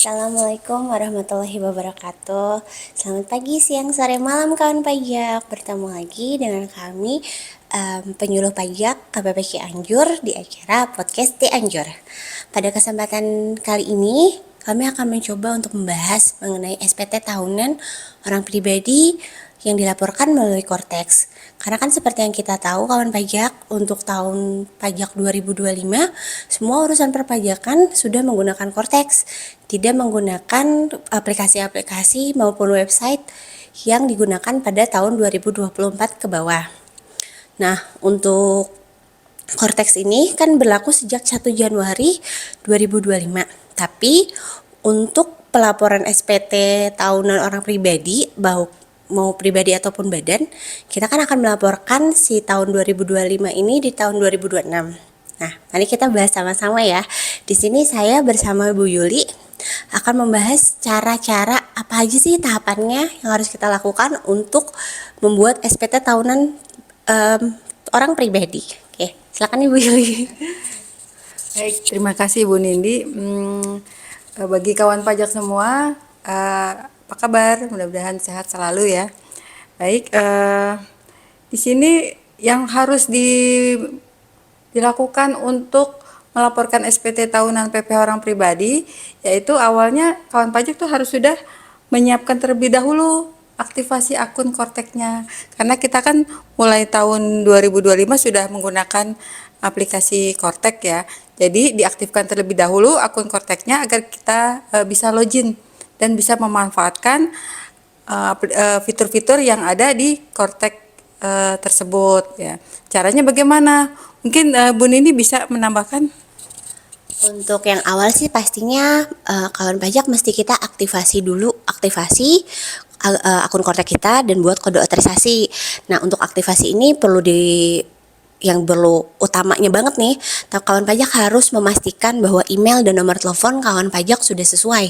Assalamualaikum warahmatullahi wabarakatuh. Selamat pagi, siang, sore, malam kawan pajak. Bertemu lagi dengan kami penyuluh pajak KPP Cianjur di acara podcast Cianjur. Pada kesempatan kali ini kami akan mencoba untuk membahas mengenai SPT tahunan orang pribadi yang dilaporkan melalui Cortex. Karena kan seperti yang kita tahu kawan pajak, untuk tahun pajak 2025 semua urusan perpajakan sudah menggunakan Cortex, tidak menggunakan aplikasi-aplikasi maupun website yang digunakan pada tahun 2024 ke bawah. Nah, untuk Cortex ini kan berlaku sejak 1 Januari 2025. Tapi untuk pelaporan SPT tahunan orang pribadi, mau pribadi ataupun badan, kita kan akan melaporkan si tahun 2025 ini di tahun 2026. Nah, mari kita bahas sama-sama ya. Di sini saya bersama Bu Yuli akan membahas cara-cara apa aja sih tahapannya yang harus kita lakukan untuk membuat SPT tahunan orang pribadi. Oke, silakan Ibu Yuli. Baik, terima kasih Bu Nindi. Bagi kawan pajak semua, apa kabar? Mudah-mudahan sehat selalu ya. Baik, di sini yang harus dilakukan untuk melaporkan SPT tahunan PPh orang pribadi, yaitu awalnya kawan pajak tuh harus sudah menyiapkan terlebih dahulu aktivasi akun Korteknya, karena kita kan mulai tahun 2025 sudah menggunakan aplikasi Kortek ya. Jadi diaktifkan terlebih dahulu akun Korteknya agar kita bisa login dan bisa memanfaatkan fitur-fitur yang ada di Kortek tersebut ya. Caranya bagaimana? Mungkin Bu Nini bisa menambahkan. Untuk yang awal sih pastinya kawan pajak mesti kita aktivasi akun Kortek kita dan buat kode otorisasi. Nah, untuk aktivasi ini yang perlu utamanya banget nih, kawan pajak harus memastikan bahwa email dan nomor telepon kawan pajak sudah sesuai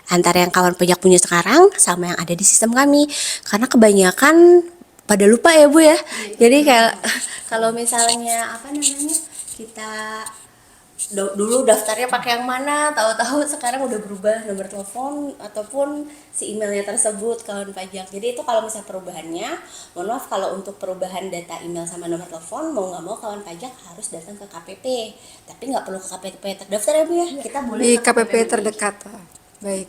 antara yang kawan pajak punya sekarang sama yang ada di sistem kami. Karena kebanyakan pada lupa ya Bu ya. Jadi kalau misalnya kita dulu daftarnya pakai yang mana, tahu-tahu sekarang udah berubah nomor telepon ataupun si emailnya tersebut kawan pajak. Jadi itu kalau misalnya perubahannya, mohon maaf kalau untuk perubahan data email sama nomor telepon, mau nggak mau kawan pajak harus datang ke KPP. Tapi nggak perlu ke KPP terdaftar ya Bu ya, kita boleh Di ke KPP terdekat. Baik.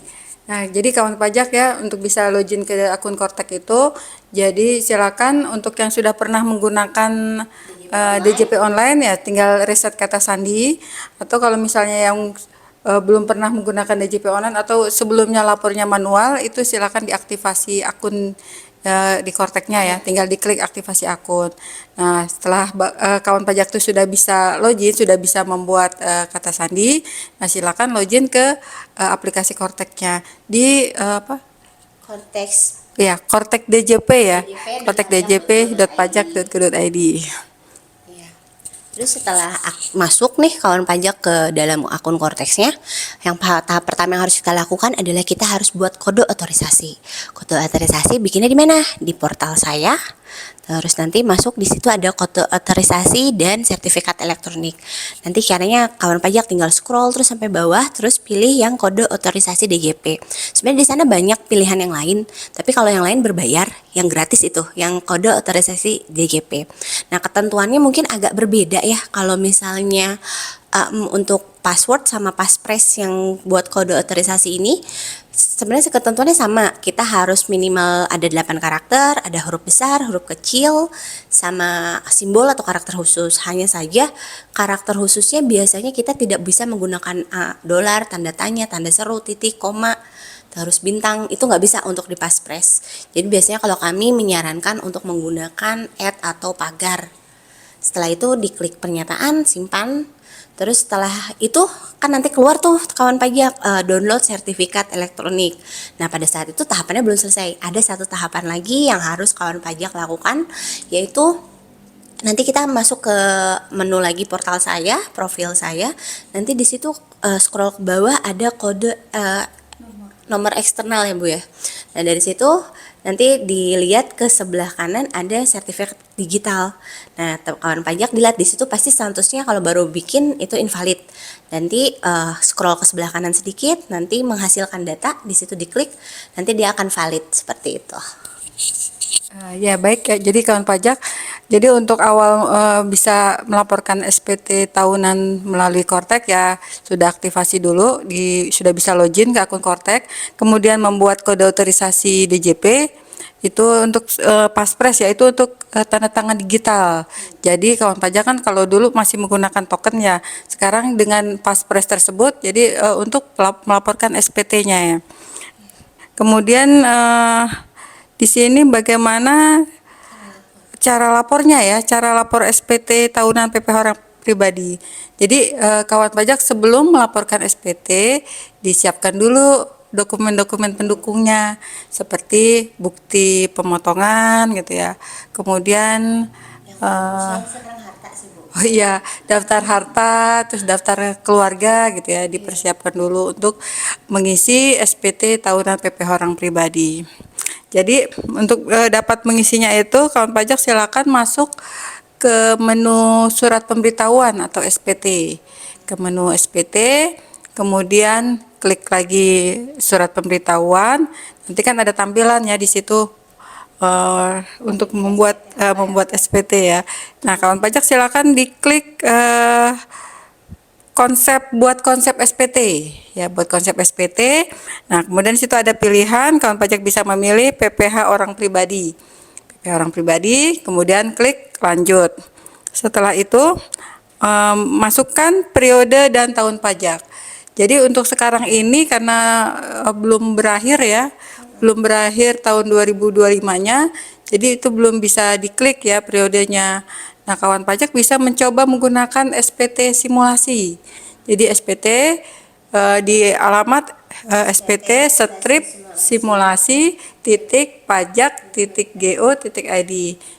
Nah, jadi kawan pajak ya, untuk bisa login ke akun Kortek itu, jadi silakan untuk yang sudah pernah menggunakan DJP online ya, tinggal reset kata sandi, atau kalau misalnya yang belum pernah menggunakan DJP online atau sebelumnya lapornya manual, itu silakan diaktifasi akun di Korteknya ya, tinggal diklik aktivasi akun. Nah, setelah kawan pajak itu sudah bisa login, sudah bisa membuat kata sandi, nah silakan login ke aplikasi Korteknya di konteks ya, Kortek DJP ya, kortekdjp.pajak.go.id. Terus setelah masuk nih kawan pajak ke dalam akun Cortexnya, yang tahap pertama yang harus kita lakukan adalah kita harus buat kode otorisasi. Kode otorisasi bikinnya di mana? Di portal saya. Terus nanti masuk di situ ada kode otorisasi dan sertifikat elektronik. Nanti caranya kawan pajak tinggal scroll terus sampai bawah, terus pilih yang kode otorisasi DJP. Sebenarnya di sana banyak pilihan yang lain, tapi kalau yang lain berbayar, yang gratis itu, yang kode otorisasi DJP. Nah, ketentuannya mungkin agak berbeda ya kalau misalnya untuk password sama passphrase yang buat kode otorisasi ini sebenarnya ketentuannya sama. Kita harus minimal ada 8 karakter, ada huruf besar, huruf kecil, sama simbol atau karakter khusus. Hanya saja karakter khususnya biasanya kita tidak bisa menggunakan dolar, tanda tanya, tanda seru, titik, koma, terus bintang, itu nggak bisa untuk di passphrase. Jadi biasanya kalau kami menyarankan untuk menggunakan @ atau pagar. Setelah itu diklik pernyataan, simpan. Terus setelah itu kan nanti keluar tuh kawan pajak download sertifikat elektronik. Nah, pada saat itu tahapannya belum selesai. Ada satu tahapan lagi yang harus kawan pajak lakukan, yaitu nanti kita masuk ke menu lagi portal saya, profil saya. Nanti di situ scroll ke bawah ada kode nomor eksternal ya Bu ya. Nah, dari situ nanti dilihat ke sebelah kanan ada sertifikat digital. Nah, kawan pajak dilihat di situ pasti statusnya kalau baru bikin itu invalid. Nanti scroll ke sebelah kanan sedikit, nanti menghasilkan data, di situ diklik, nanti dia akan valid seperti itu. Ya baik ya, jadi kawan pajak, jadi untuk awal bisa melaporkan SPT tahunan melalui Kortek ya sudah aktivasi dulu, sudah bisa login ke akun Kortek, kemudian membuat kode otorisasi DJP, itu untuk Paspres ya, itu untuk tanda tangan digital. Jadi kawan pajak kan kalau dulu masih menggunakan token ya, sekarang dengan Paspres tersebut, jadi untuk melaporkan SPT-nya ya. Kemudian di sini bagaimana cara lapornya ya, cara lapor SPT tahunan PPh orang pribadi. Jadi kawan pajak sebelum melaporkan SPT disiapkan dulu dokumen-dokumen pendukungnya seperti bukti pemotongan gitu ya. Kemudian oh iya, daftar harta, terus daftar keluarga gitu ya, dipersiapkan dulu untuk mengisi SPT tahunan PPh orang pribadi. Jadi untuk dapat mengisinya itu kawan pajak silakan masuk ke menu surat pemberitahuan atau SPT. Ke menu SPT, kemudian klik lagi surat pemberitahuan. Nanti kan ada tampilannya di situ untuk membuat SPT ya. Nah, kawan pajak silakan diklik konsep SPT ya, buat konsep SPT. Nah, kemudian di situ ada pilihan, kawan pajak bisa memilih PPh orang pribadi. PPh orang pribadi, kemudian klik lanjut. Setelah itu masukkan periode dan tahun pajak. Jadi untuk sekarang ini karena belum berakhir ya, belum berakhir tahun 2025-nya, jadi itu belum bisa diklik ya periodenya. Nah, kawan pajak bisa mencoba menggunakan SPT simulasi. Jadi SPT di alamat SPT strip simulasi .pajak.go.id.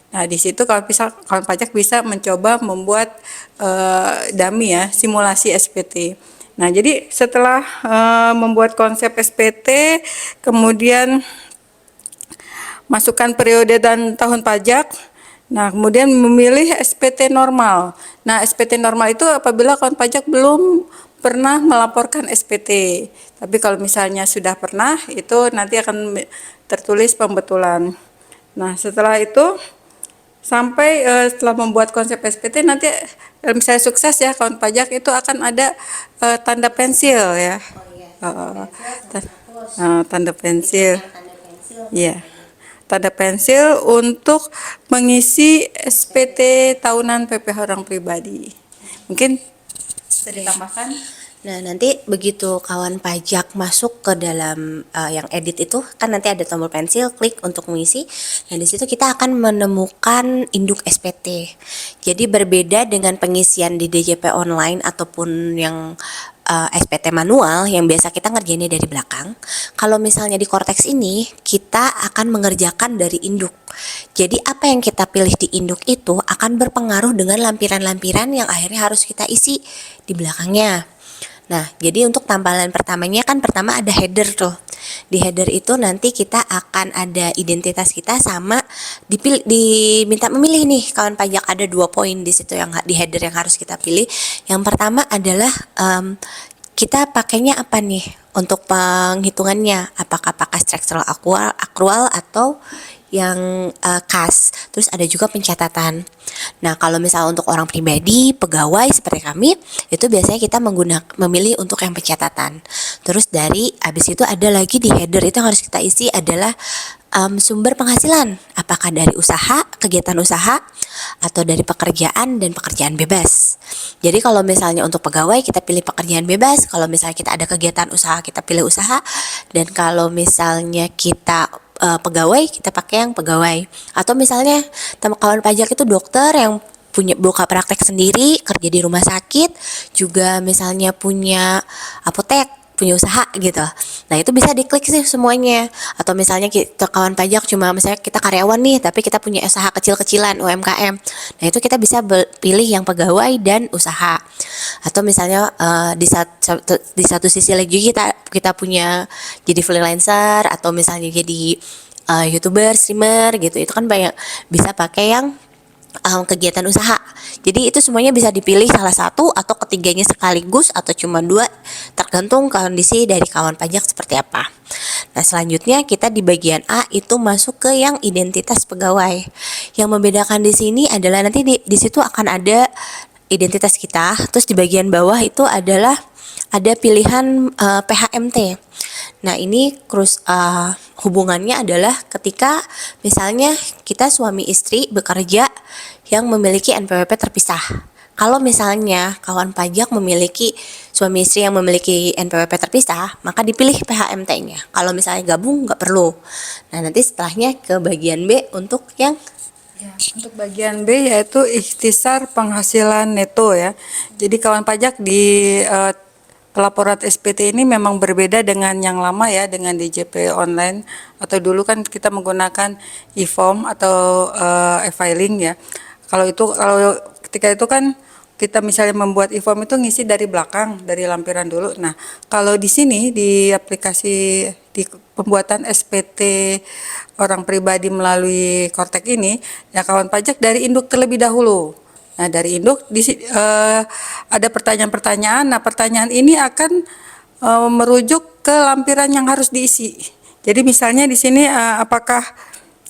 Nah, di situ kawan pajak bisa mencoba membuat dummy ya, simulasi SPT. Nah, jadi setelah membuat konsep SPT, kemudian masukkan periode dan tahun pajak. Nah, kemudian memilih SPT normal. Nah, SPT normal itu apabila kawan pajak belum pernah melaporkan SPT. Tapi kalau misalnya sudah pernah, itu nanti akan tertulis pembetulan. Nah, setelah itu sampai setelah membuat konsep SPT nanti misalnya sukses ya kawan pajak itu akan ada tanda pensil ya. Tanda pensil. Iya. Tanda pensil untuk mengisi SPT tahunan PPh orang pribadi. Mungkin bisa ditambahkan? Nah, nanti begitu kawan pajak masuk ke dalam yang edit itu, kan nanti ada tombol pensil, klik untuk mengisi. Nah, di situ kita akan menemukan induk SPT. Jadi berbeda dengan pengisian di DJP online ataupun yang SPT manual yang biasa kita ngerjainnya dari belakang. Kalau misalnya di Cortex ini, kita akan mengerjakan dari induk. Jadi apa yang kita pilih di induk itu akan berpengaruh dengan lampiran-lampiran yang akhirnya harus kita isi di belakangnya. Nah, jadi untuk tampilan pertamanya kan pertama ada header tuh. Di header itu nanti kita akan ada identitas kita sama diminta memilih nih kawan pajak, ada 2 poin di situ yang di header yang harus kita pilih. Yang pertama adalah kita pakainya apa nih untuk penghitungannya, apakah pakai structural accrual atau yang kas. Terus ada juga pencatatan. Nah, kalau misalnya untuk orang pribadi, pegawai seperti kami, itu biasanya kita memilih untuk yang pencatatan. Terus habis itu ada lagi di header itu yang harus kita isi adalah sumber penghasilan, apakah dari usaha, kegiatan usaha, atau dari pekerjaan dan pekerjaan bebas. Jadi kalau misalnya untuk pegawai kita pilih pekerjaan bebas, kalau misalnya kita ada kegiatan usaha kita pilih usaha, dan kalau misalnya kita pegawai kita pakai yang pegawai. Atau misalnya kawan pajak itu dokter yang punya buka praktek sendiri, kerja di rumah sakit, juga misalnya punya apotek, punya usaha gitu. Nah, itu bisa diklik sih semuanya. Atau misalnya kita kawan pajak cuma misalnya kita karyawan nih, tapi kita punya usaha kecil-kecilan UMKM. Nah, itu kita bisa pilih yang pegawai dan usaha. Atau misalnya di satu sisi lagi kita punya jadi freelancer atau misalnya jadi YouTuber, streamer gitu. Itu kan banyak bisa pakai yang kegiatan usaha. Jadi itu semuanya bisa dipilih salah satu atau ketiganya sekaligus atau cuma dua, tergantung kondisi dari kawan pajak seperti apa. Nah, selanjutnya kita di bagian A itu masuk ke yang identitas pegawai. Yang membedakan di sini adalah nanti di situ akan ada identitas kita, terus di bagian bawah itu adalah ada pilihan PHMT. Nah, ini hubungannya adalah ketika misalnya kita suami istri bekerja yang memiliki NPWP terpisah. Kalau misalnya kawan pajak memiliki suami istri yang memiliki NPWP terpisah, maka dipilih PHMT-nya. Kalau misalnya gabung nggak perlu. Nah, nanti setelahnya ke bagian B untuk yang Ya, untuk bagian B yaitu ikhtisar penghasilan neto ya. Jadi kawan pajak di pelaporan SPT ini memang berbeda dengan yang lama ya, dengan DJP online atau dulu kan kita menggunakan e-form atau e-filing ya. Kalau ketika itu kan kita misalnya membuat e-form itu ngisi dari belakang, dari lampiran dulu. Nah, kalau di sini di aplikasi di pembuatan SPT orang pribadi melalui Kortek ini, ya kawan pajak dari induk terlebih dahulu. Nah, dari induk ada pertanyaan-pertanyaan. Nah, pertanyaan ini akan merujuk ke lampiran yang harus diisi. Jadi misalnya di sini apakah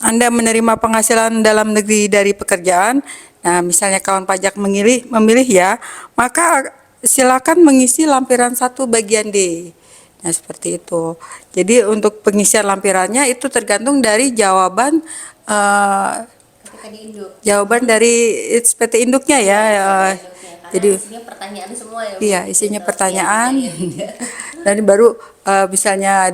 Anda menerima penghasilan dalam negeri dari pekerjaan? Nah, misalnya kawan pajak memilih ya, maka silakan mengisi lampiran 1 bagian D. Nah, seperti itu. Jadi untuk pengisian lampirannya itu tergantung dari jawaban dari SPT induknya ya. Jadi isinya pertanyaan semua ya. iya, isinya pertanyaan. Dan baru misalnya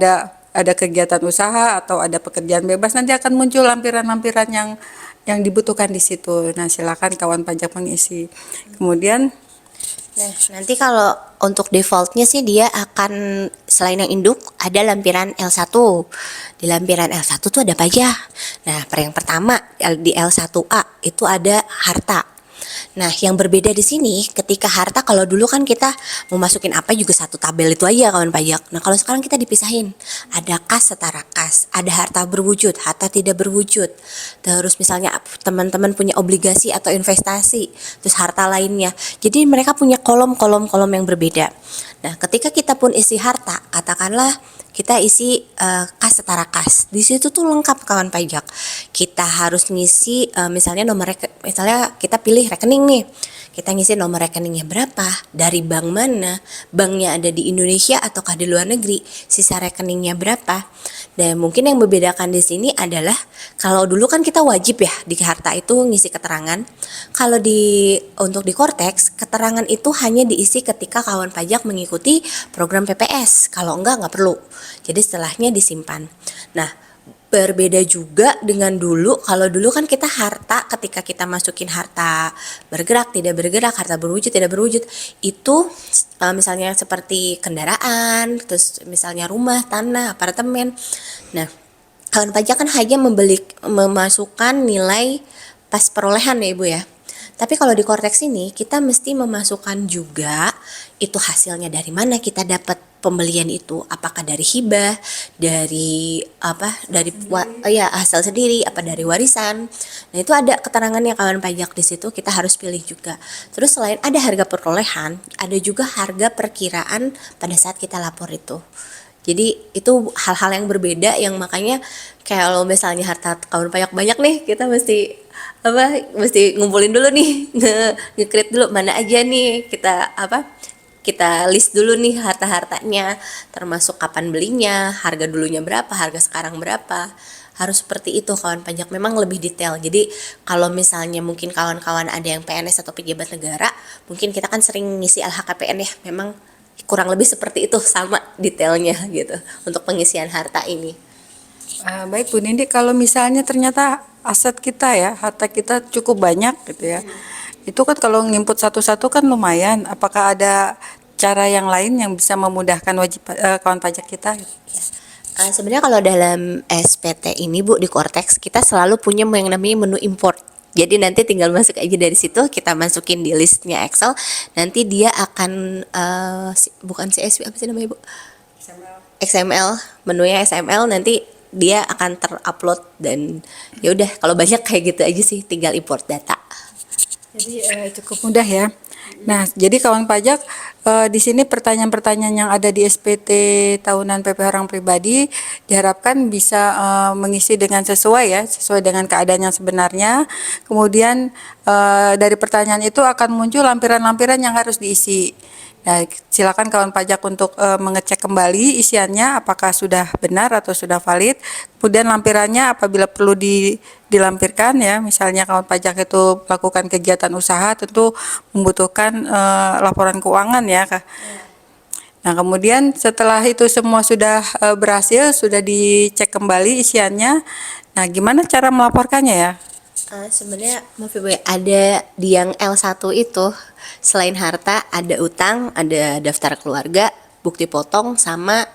ada kegiatan usaha atau ada pekerjaan bebas, nanti akan muncul lampiran-lampiran yang dibutuhkan di situ. Nah, silakan kawan pajak mengisi. Kemudian Nah, nanti kalau untuk defaultnya sih dia akan selain yang induk ada lampiran L1. Di lampiran L1 tuh ada apa aja? Nah, yang pertama di L1A itu ada harta. Nah, yang berbeda di sini ketika harta, kalau dulu kan kita mau masukin apa juga satu tabel itu aja kawan pajak. Nah, kalau sekarang kita dipisahin. Ada kas setara kas, ada harta berwujud, harta tidak berwujud. Terus misalnya teman-teman punya obligasi atau investasi, terus harta lainnya. Jadi mereka punya kolom-kolom yang berbeda. Nah, ketika kita pun isi harta, katakanlah kita isi kas setara kas. Di situ tuh lengkap kawan pajak. Kita harus ngisi misalnya misalnya kita pilih rekening nih. Kita ngisi nomor rekeningnya berapa, dari bank mana, banknya ada di Indonesia ataukah di luar negeri, sisa rekeningnya berapa. Dan mungkin yang membedakan di sini adalah kalau dulu kan kita wajib ya di harta itu ngisi keterangan. Kalau untuk di Kortex, keterangan itu hanya diisi ketika kawan pajak mengikuti program PPS. Kalau enggak perlu. Jadi setelahnya disimpan. Nah, berbeda juga dengan dulu. Kalau dulu kan kita harta, ketika kita masukin harta bergerak, tidak bergerak, harta berwujud, tidak berwujud, itu misalnya seperti kendaraan, terus misalnya rumah, tanah, apartemen. Nah, kawan pajak kan hanya memasukkan nilai pas perolehan ya Ibu ya. Tapi kalau di Kortex ini kita mesti memasukkan juga itu hasilnya dari mana kita dapat pembelian itu, apakah dari hibah, dari hasil sendiri, apa dari warisan. Nah, itu ada keterangannya kawan pajak di situ, kita harus pilih juga. Terus selain ada harga perolehan, ada juga harga perkiraan pada saat kita lapor itu. Jadi itu hal-hal yang berbeda yang makanya kalau misalnya harta kawan pajak banyak nih, kita mesti ngumpulin dulu nih, nge-create dulu mana aja nih kita list dulu nih harta-hartanya, termasuk kapan belinya, harga dulunya berapa, harga sekarang berapa. Harus seperti itu kawan pajak, memang lebih detail. Jadi kalau misalnya mungkin kawan-kawan ada yang PNS atau pejabat negara, mungkin kita kan sering ngisi LHKPN ya, memang kurang lebih seperti itu, sama detailnya gitu untuk pengisian harta ini. baik Bu Nindi, kalau misalnya ternyata aset kita ya, harta kita cukup banyak gitu ya. Itu kan kalau nginput satu-satu kan lumayan. Apakah ada cara yang lain yang bisa memudahkan kawan pajak kita? Sebenarnya kalau dalam SPT ini Bu di Kortex kita selalu punya yang namanya menu import. Jadi nanti tinggal masuk aja dari situ, kita masukin di listnya Excel. Nanti dia akan bukan CSV, apa sih namanya Bu? XML, menunya XML, nanti dia akan terupload dan ya udah kalau banyak kayak gitu aja sih, tinggal import data. Jadi cukup mudah ya. Nah, jadi kawan pajak, di sini pertanyaan-pertanyaan yang ada di SPT tahunan PPh orang pribadi diharapkan bisa mengisi dengan sesuai ya, sesuai dengan keadaan yang sebenarnya. Kemudian dari pertanyaan itu akan muncul lampiran-lampiran yang harus diisi. Nah, silakan kawan pajak untuk mengecek kembali isiannya apakah sudah benar atau sudah valid. Kemudian lampirannya apabila perlu dilampirkan ya, misalnya kawan pajak itu melakukan kegiatan usaha tentu membutuhkan laporan keuangan ya, Kak. Nah, kemudian setelah itu semua sudah berhasil, sudah dicek kembali isiannya. Nah, gimana cara melaporkannya ya? Sebenarnya maaf Ibu ya, ada di yang L1 itu selain harta ada utang, ada daftar keluarga, bukti potong sama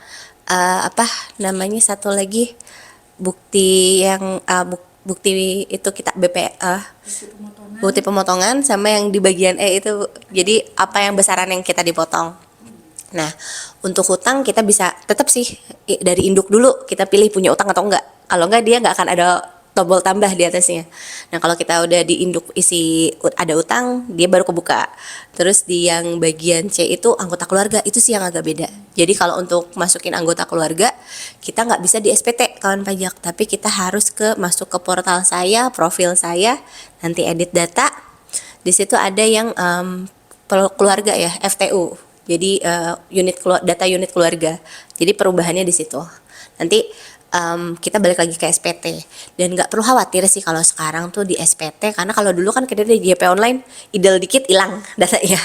apa namanya satu lagi bukti yang bukti itu kita bukti pemotongan sama yang di bagian E itu. Jadi apa yang besaran yang kita dipotong. Nah, untuk hutang kita bisa tetap sih dari induk dulu kita pilih punya utang atau enggak. Kalau enggak dia enggak akan ada tombol tambah di atasnya. Nah, kalau kita udah di induk isi ada utang, dia baru kebuka. Terus di yang bagian C itu anggota keluarga, itu sih yang agak beda. Jadi kalau untuk masukin anggota keluarga, kita nggak bisa di SPT kawan pajak, tapi kita harus masuk ke portal saya, profil saya, nanti edit data. Di situ ada yang keluarga ya, FTU. Jadi data unit keluarga. Jadi perubahannya di situ. Nanti kita balik lagi ke SPT dan nggak perlu khawatir sih kalau sekarang tuh di SPT, karena kalau dulu kan kita di JP online idle dikit hilang datanya.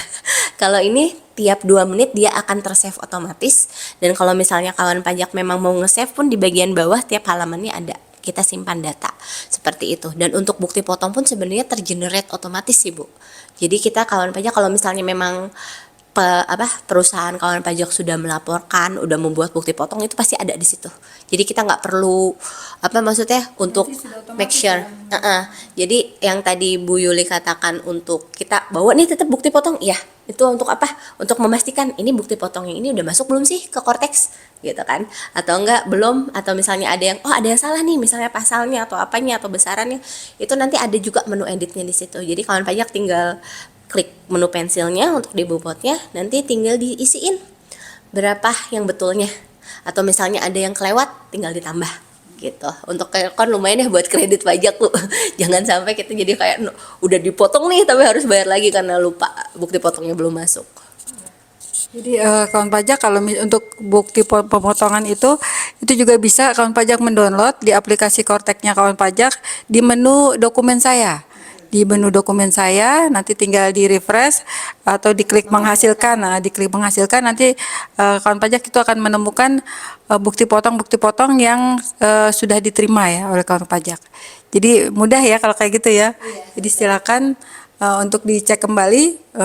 Kalau ini tiap 2 menit dia akan tersave otomatis, dan kalau misalnya kawan pajak memang mau nge-save pun di bagian bawah tiap halamannya ada kita simpan data seperti itu. Dan untuk bukti potong pun sebenarnya tergenerate otomatis sih Bu. Jadi kita kawan pajak kalau misalnya memang perusahaan kawan pajak sudah melaporkan, udah membuat bukti potong, itu pasti ada di situ. Jadi kita nggak perlu maksudnya untuk make sure. Jadi yang tadi Bu Yuli katakan untuk kita bawa nih tetap bukti potong, ya itu untuk apa? Untuk memastikan ini bukti potong yang ini udah masuk belum sih ke Cortex, gitu kan? Atau enggak belum? Atau misalnya ada yang salah nih, misalnya pasalnya atau apanya atau besarannya, itu nanti ada juga menu editnya di situ. Jadi kawan pajak tinggal klik menu pensilnya untuk di bobotnya, nanti tinggal diisiin berapa yang betulnya, atau misalnya ada yang kelewat tinggal ditambah gitu. Untuk kan lumayan ya buat kredit pajak Bu. Jangan sampai kita jadi kayak udah dipotong nih tapi harus bayar lagi karena lupa bukti potongnya belum masuk. Jadi kawan pajak kalau untuk bukti pemotongan itu juga bisa kawan pajak mendownload di aplikasi Korteknya kawan pajak di menu dokumen saya. Di menu dokumen saya nanti tinggal di refresh atau diklik menghasilkan. Nah, diklik menghasilkan nanti kawan pajak itu akan menemukan bukti potong yang sudah diterima ya oleh kawan pajak. Jadi mudah ya kalau kayak gitu ya. Jadi silakan untuk dicek kembali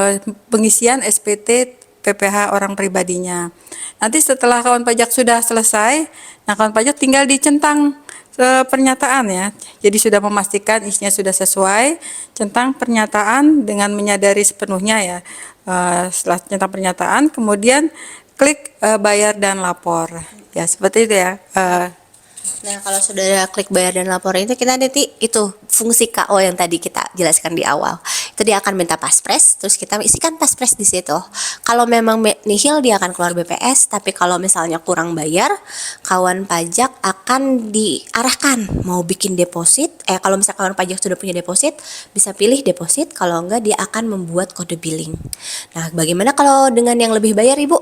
pengisian SPT PPh orang pribadinya. Nanti setelah kawan pajak sudah selesai, nah kawan pajak tinggal dicentang pernyataan ya. Jadi sudah memastikan isinya sudah sesuai, centang pernyataan dengan menyadari sepenuhnya ya. Setelah centang pernyataan, kemudian klik bayar dan lapor. Ya seperti itu ya. Nah, kalau sudah klik bayar dan lapor itu kita nanti itu fungsi KO yang tadi kita jelaskan di awal. Itu dia akan minta paspres, terus kita isikan paspres di situ. Kalau memang nihil dia akan keluar BPS, tapi kalau misalnya kurang bayar, kawan pajak akan diarahkan mau bikin deposit. Kalau misalnya kawan pajak sudah punya deposit, bisa pilih deposit, kalau enggak dia akan membuat kode billing. Nah, bagaimana kalau dengan yang lebih bayar, Ibu?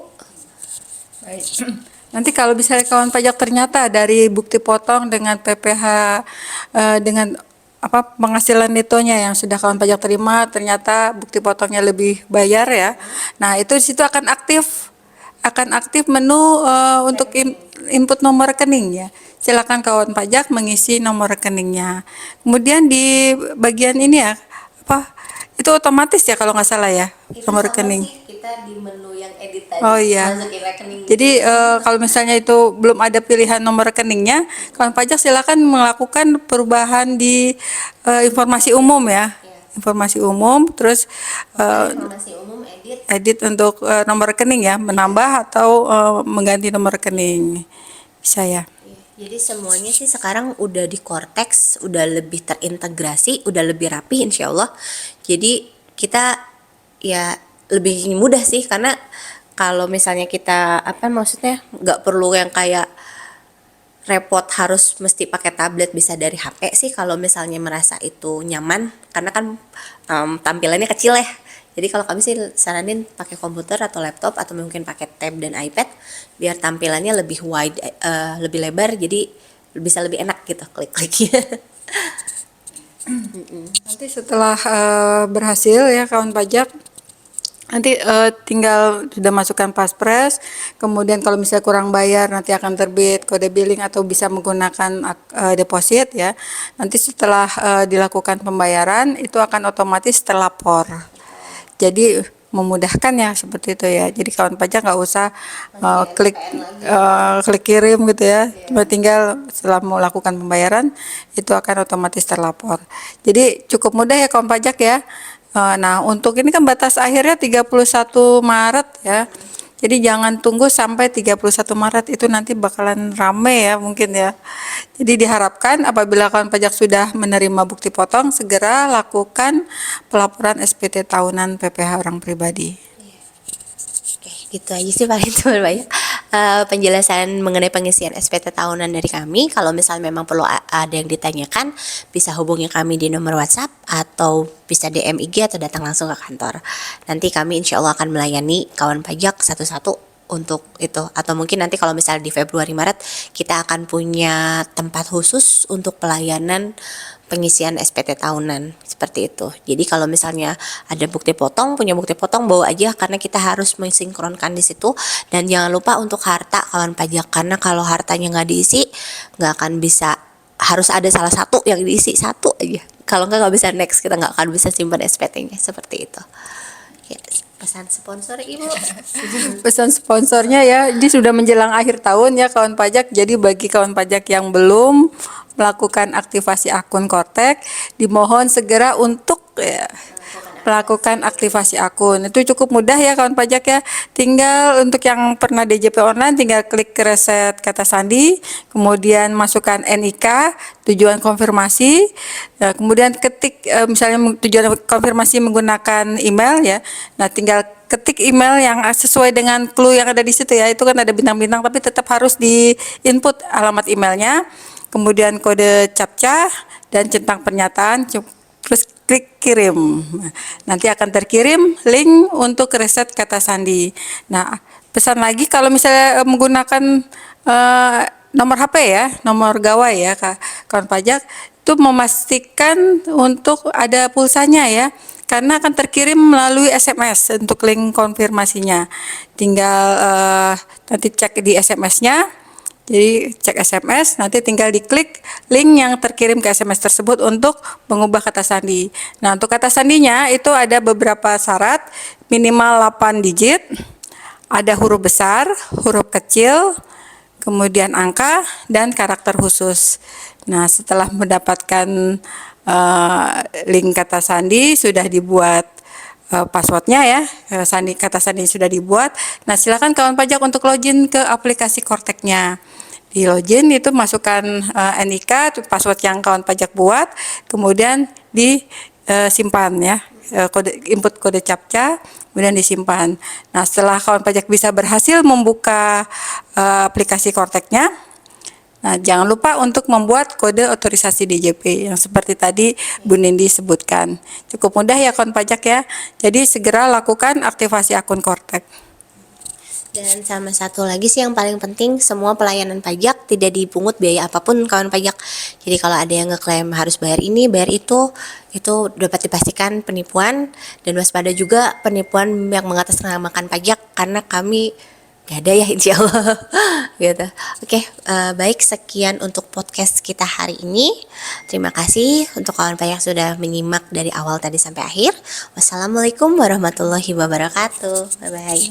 Baik. Nanti kalau misalnya kawan pajak ternyata dari bukti potong dengan PPh dengan penghasilan netonya yang sudah kawan pajak terima ternyata bukti potongnya lebih bayar ya. Nah, itu di situ akan aktif menu untuk input nomor rekening ya. Silakan kawan pajak mengisi nomor rekeningnya. Kemudian di bagian ini ya itu otomatis ya kalau nggak salah ya, nomor rekening. Kita di menu yang edit tadi, Oh iya. masukin rekening. Jadi kalau misalnya itu belum ada pilihan nomor rekeningnya, kawan pajak silakan melakukan perubahan di informasi umum ya. Informasi umum, terus Informasi umum edit untuk nomor rekening ya, menambah atau mengganti nomor rekening. Bisa ya. Jadi semuanya sih sekarang udah di Cortex, udah lebih terintegrasi, udah lebih rapi insya Allah. Jadi kita ya lebih mudah sih, karena kalau misalnya kita apa maksudnya nggak perlu yang kayak repot harus mesti pakai tablet, bisa dari HP sih kalau misalnya merasa itu nyaman, karena kan tampilannya kecil ya. Jadi kalau kami sih saranin pakai komputer atau laptop atau mungkin pakai tab dan iPad biar tampilannya lebih wide, lebih lebar, jadi bisa lebih enak gitu klik-kliknya. Nanti setelah berhasil ya kawan pajak, nanti tinggal sudah masukkan paspres, kemudian kalau misalnya kurang bayar nanti akan terbit kode billing atau bisa menggunakan deposit ya. Nanti setelah dilakukan pembayaran itu akan otomatis terlapor. Jadi memudahkan ya seperti itu ya. Jadi kawan pajak nggak usah klik kirim gitu ya. Cuma tinggal setelah melakukan pembayaran itu akan otomatis terlapor. Jadi cukup mudah ya kawan pajak ya. Nah, untuk ini kan batas akhirnya 31 Maret ya. Jadi jangan tunggu sampai 31 Maret, itu nanti bakalan rame ya mungkin ya. Jadi diharapkan apabila kawan pajak sudah menerima bukti potong, segera lakukan pelaporan SPT tahunan PPh orang pribadi. Oke, gitu aja sih paling teman banyak penjelasan mengenai pengisian SPT tahunan dari kami. Kalau misalnya memang perlu ada yang ditanyakan, bisa hubungi kami di nomor WhatsApp atau bisa DM IG atau datang langsung ke kantor. Nanti kami insya Allah akan melayani kawan pajak satu-satu untuk itu, atau mungkin nanti kalau misalnya di Februari Maret kita akan punya tempat khusus untuk pelayanan pengisian SPT tahunan seperti itu. Jadi kalau misalnya ada bukti potong, punya bukti potong bawa aja, karena kita harus mensinkronkan di situ. Dan jangan lupa untuk harta kawan pajak, karena kalau hartanya nggak diisi nggak akan bisa, harus ada salah satu yang diisi, satu aja. Kalau nggak bisa next, kita nggak akan bisa simpan SPT-nya seperti itu. Ya, pesan sponsor Ibu. Pesan sponsornya ya, ini sudah menjelang akhir tahun ya kawan pajak. Jadi bagi kawan pajak yang belum melakukan aktivasi akun Kortek, dimohon segera untuk ya, melakukan aktivasi akun. Itu cukup mudah ya kawan pajak ya. Tinggal untuk yang pernah DJP online, tinggal klik reset kata sandi, kemudian masukkan NIK, tujuan konfirmasi, nah, kemudian ketik misalnya tujuan konfirmasi menggunakan email ya. Nah, tinggal ketik email yang sesuai dengan clue yang ada di situ ya. Itu kan ada bintang-bintang, tapi tetap harus di input alamat emailnya, kemudian kode captcha dan centang pernyataan, terus klik kirim. Nanti akan terkirim link untuk reset kata sandi. Nah, pesan lagi kalau misalnya menggunakan nomor HP ya, nomor gawai ya kawan pajak, itu memastikan untuk ada pulsanya ya. Karena akan terkirim melalui SMS untuk link konfirmasinya. Tinggal nanti cek di SMS-nya. Jadi cek SMS, nanti tinggal diklik link yang terkirim ke SMS tersebut untuk mengubah kata sandi. Nah, untuk kata sandinya itu ada beberapa syarat, minimal 8 digit, ada huruf besar, huruf kecil, kemudian angka, dan karakter khusus. Nah, setelah mendapatkan link kata sandi, sudah dibuat passwordnya ya, kata sandi sudah dibuat. Nah, silakan kawan pajak untuk login ke aplikasi Korteknya. Di login itu masukkan NIK, password yang kawan pajak buat, kemudian disimpan ya, input kode captcha, kemudian disimpan. Nah, setelah kawan pajak bisa berhasil membuka aplikasi Korteknya, nah, jangan lupa untuk membuat kode otorisasi DJP yang seperti tadi Bu Nindi sebutkan. Cukup mudah ya kawan pajak ya. Jadi segera lakukan aktivasi akun Kortek. Dan sama satu lagi sih yang paling penting, semua pelayanan pajak tidak dipungut biaya apapun kawan pajak. Jadi kalau ada yang ngeklaim harus bayar ini, bayar itu dapat dipastikan penipuan, dan waspada juga penipuan yang mengatasnamakan pajak, karena kami gak ada ya insya Allah. Gitu. Oke, baik, sekian untuk podcast kita hari ini. Terima kasih untuk kawan pajak sudah menyimak dari awal tadi sampai akhir. Wassalamualaikum warahmatullahi wabarakatuh. Bye bye.